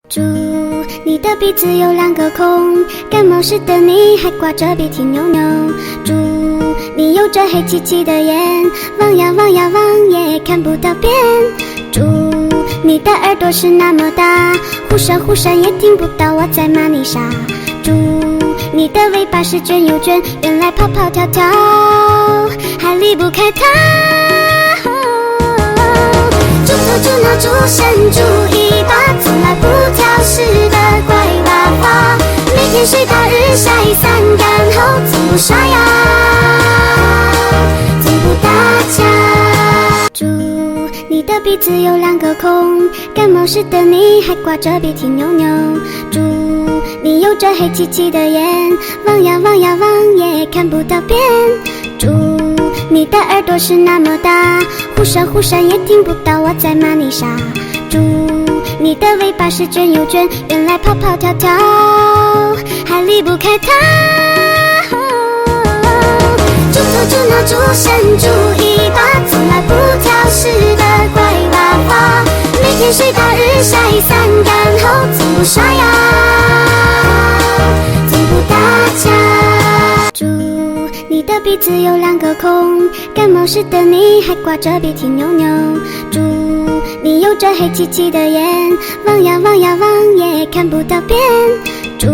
祝你的鼻子有2个孔，感冒时的你还挂着鼻涕牛牛。祝你有着黑漆漆的眼，望呀望呀望也看不到边。祝你的耳朵是那么大，忽闪忽闪也听不到我在骂你傻。祝你的尾巴是卷又卷，原来跑跑跳跳还离不开它。祝头祝脑祝神祝尾巴，从来不挑食的乖娃娃，每天睡到日晒散干后，从不刷牙，从不打架。祝你的鼻子有2个孔，感冒时的你还挂着鼻涕牛牛。祝你有着黑漆漆的眼，望呀望呀望也看不到边。祝你的耳朵是那么大，忽闪忽闪也听不到我在骂你傻。祝你的尾巴是卷又卷，原来跑跑跳跳还离不开它。祝头祝脑祝神祝尾巴，从来不挑食的乖娃娃，每天睡到日晒散干后，从不刷牙，从不打架。祝你的鼻子有2个孔，感冒时的你还挂着鼻涕牛牛。祝你有着黑漆漆的眼，望呀望呀望也看不到边。祝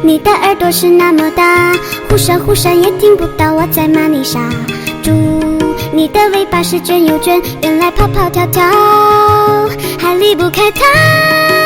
你的耳朵是那么大，忽闪忽闪也听不到我在骂你傻。祝你的尾巴是卷又卷，原来跑跑跳跳还离不开它。